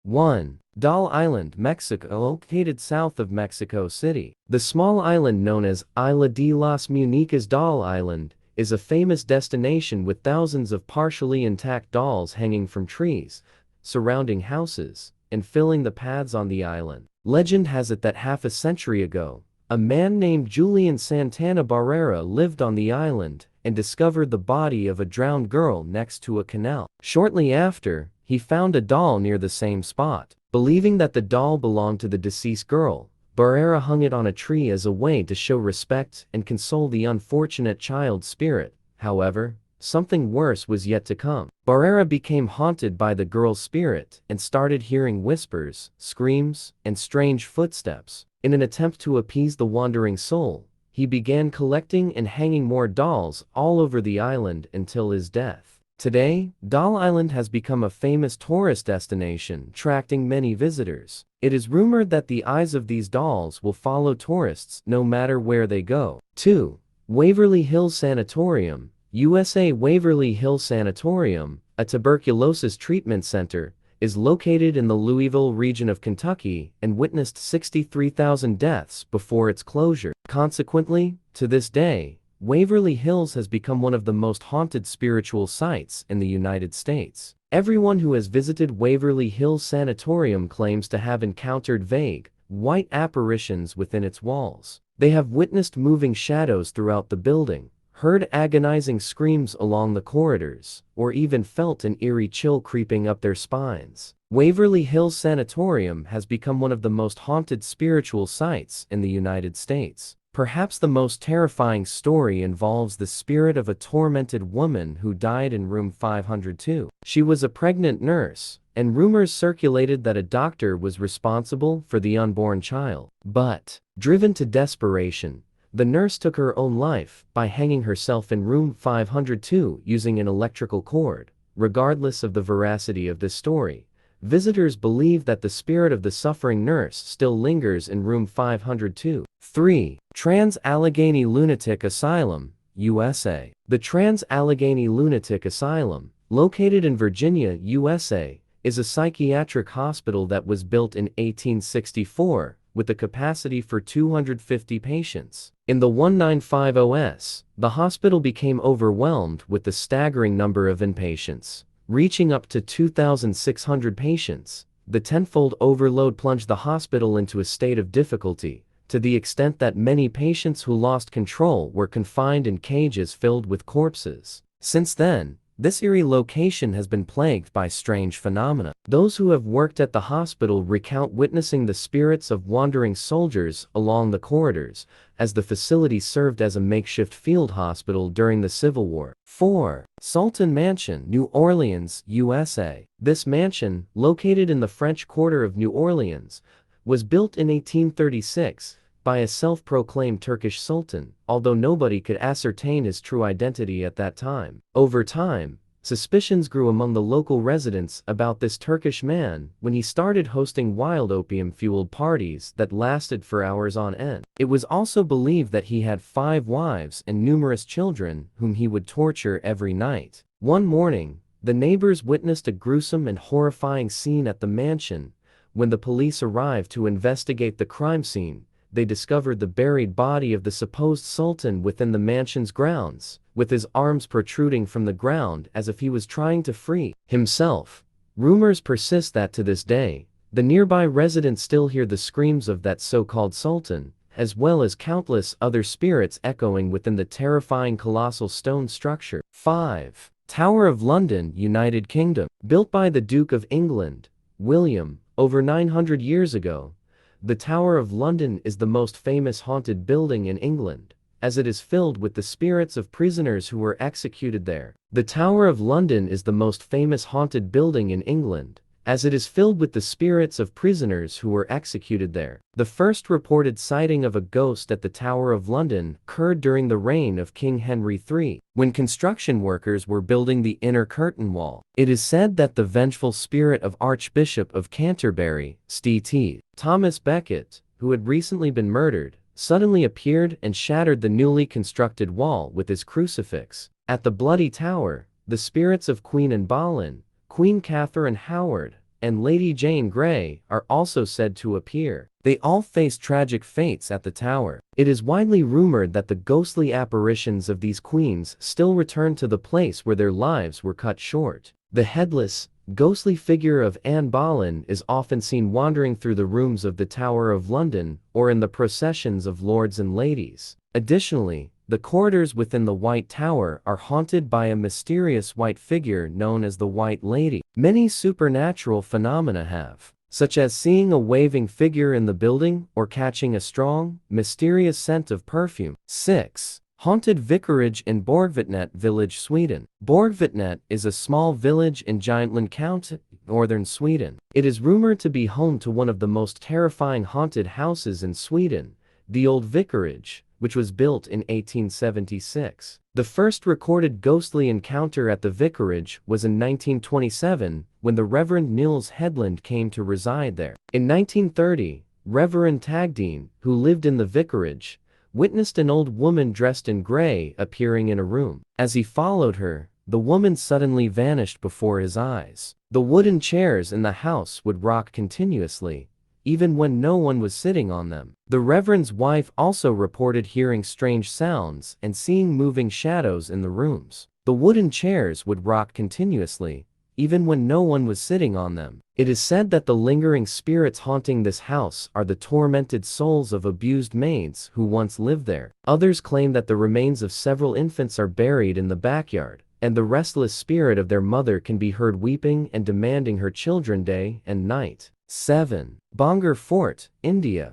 1. Doll Island, Mexico, located south of Mexico City. The small island known as Isla de las Muñecas Doll Island is a famous destination with thousands of partially intact dolls hanging from trees, surrounding houses, and filling the paths on the island. Legend has it that half a century ago, a man named Julian Santana Barrera lived on the island and discovered the body of a drowned girl next to a canal. Shortly after, he found a doll near the same spot. Believing that the doll belonged to the deceased girl, Barrera hung it on a tree as a way to show respect and console the unfortunate child's spirit. However, something worse was yet to come. Barrera became haunted by the girl's spirit and started hearing whispers, screams, and strange footsteps. In an attempt to appease the wandering soul, he began collecting and hanging more dolls all over the island until his death. Today, Doll Island has become a famous tourist destination, attracting many visitors. It is rumored that the eyes of these dolls will follow tourists no matter where they go. 2. Waverly Hills Sanatorium, USA. Waverly Hills Sanatorium, a tuberculosis treatment center, is located in the Louisville region of Kentucky and witnessed 63,000 deaths before its closure. Consequently, to this day, Waverly Hills has become one of the most haunted spiritual sites in the United States. Everyone who has visited Waverly Hills Sanatorium claims to have encountered vague, white apparitions within its walls. They have witnessed moving shadows throughout the building, heard agonizing screams along the corridors, or even felt an eerie chill creeping up their spines. Waverly Hills Sanatorium has become one of the most haunted spiritual sites in the United States. Perhaps the most terrifying story involves the spirit of a tormented woman who died in room 502. She was a pregnant nurse, and rumors circulated that a doctor was responsible for the unborn child. But, driven to desperation, the nurse took her own life by hanging herself in room 502 using an electrical cord. Regardless of the veracity of this story, visitors believe that the spirit of the suffering nurse still lingers in room 502. 3. Trans-Allegheny Lunatic Asylum, USA. The Trans-Allegheny Lunatic Asylum, located in Virginia, USA, is a psychiatric hospital that was built in 1864 with a capacity for 250 patients. In the 1950s, the hospital became overwhelmed with the staggering number of inpatients, reaching up to 2,600 patients. The tenfold overload plunged the hospital into a state of difficulty, to the extent that many patients who lost control were confined in cages filled with corpses. Since then, this eerie location has been plagued by strange phenomena. Those who have worked at the hospital recount witnessing the spirits of wandering soldiers along the corridors, as the facility served as a makeshift field hospital during the Civil War. 4. Sultan Mansion, New Orleans, USA. This mansion, located in the French Quarter of New Orleans, was built in 1836 by a self-proclaimed Turkish sultan, although nobody could ascertain his true identity at that time. Over time, suspicions grew among the local residents about this Turkish man when he started hosting wild opium-fueled parties that lasted for hours on end. It was also believed that he had 5 wives and numerous children whom he would torture every night. One morning, the neighbors witnessed a gruesome and horrifying scene at the mansion. When the police arrived to investigate the crime scene, they discovered the buried body of the supposed sultan within the mansion's grounds, with his arms protruding from the ground as if he was trying to free himself. Rumors persist that to this day, the nearby residents still hear the screams of that so-called sultan, as well as countless other spirits echoing within the terrifying colossal stone structure. 5. Tower of London, United Kingdom. Built by the Duke of England, William, over 900 years ago, the Tower of London is the most famous haunted building in England, as it is filled with the spirits of prisoners who were executed there. The Tower of London is the most famous haunted building in England, as it is filled with the spirits of prisoners who were executed there. The first reported sighting of a ghost at the Tower of London occurred during the reign of King Henry III, when construction workers were building the inner curtain wall. It is said that the vengeful spirit of Archbishop of Canterbury, St. Thomas Becket, who had recently been murdered, suddenly appeared and shattered the newly constructed wall with his crucifix. At the Bloody Tower, the spirits of Queen Anne Boleyn, Queen Catherine Howard, and Lady Jane Grey are also said to appear. They all face tragic fates at the tower. It is widely rumored that the ghostly apparitions of these queens still return to the place where their lives were cut short. The headless, ghostly figure of Anne Boleyn is often seen wandering through the rooms of the Tower of London or in the processions of lords and ladies. Additionally, the corridors within the White Tower are haunted by a mysterious white figure known as the White Lady. Many supernatural phenomena have, such as seeing a waving figure in the building or catching a strong, mysterious scent of perfume. 6. Haunted Vicarage in Borgvattnet Village, Sweden. Borgvattnet is a small village in Jämtland County, northern Sweden. It is rumored to be home to one of the most terrifying haunted houses in Sweden, the Old Vicarage, which was built in 1876. The first recorded ghostly encounter at the vicarage was in 1927, when the Reverend Nils Hedlund came to reside there. In 1930, Reverend Tagdeen, who lived in the vicarage, witnessed an old woman dressed in gray appearing in a room. As he followed her, the woman suddenly vanished before his eyes. The wooden chairs in the house would rock continuously, even when no one was sitting on them. The Reverend's wife also reported hearing strange sounds and seeing moving shadows in the rooms. The wooden chairs would rock continuously, even when no one was sitting on them. It is said that the lingering spirits haunting this house are the tormented souls of abused maids who once lived there. Others claim that the remains of several infants are buried in the backyard, and the restless spirit of their mother can be heard weeping and demanding her children day and night. 7. Bangur Fort, India.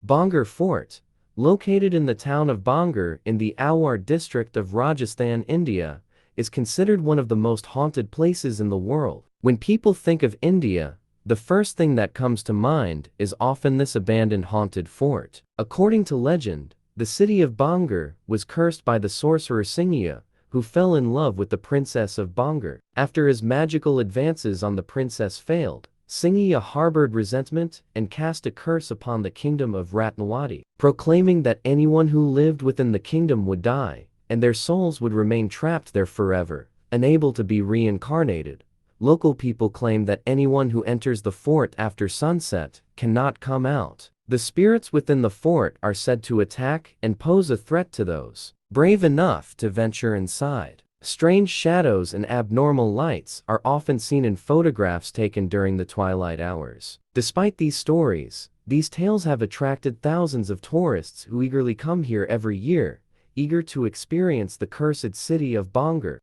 Bangur Fort, located in the town of Bangur in the Alwar district of Rajasthan, India, is considered one of the most haunted places in the world. When people think of India, the first thing that comes to mind is often this abandoned haunted fort. According to legend, the city of Bangur was cursed by the sorcerer Singhiya, who fell in love with the princess of Bangur. After his magical advances on the princess failed, Singhiya harbored resentment and cast a curse upon the kingdom of Ratnawadi, proclaiming that anyone who lived within the kingdom would die, and their souls would remain trapped there forever, unable to be reincarnated. Local people claim that anyone who enters the fort after sunset cannot come out. The spirits within the fort are said to attack and pose a threat to those brave enough to venture inside. Strange shadows and abnormal lights are often seen in photographs taken during the twilight hours. Despite these stories, these tales have attracted thousands of tourists who eagerly come here every year, eager to experience the cursed city of Bangur.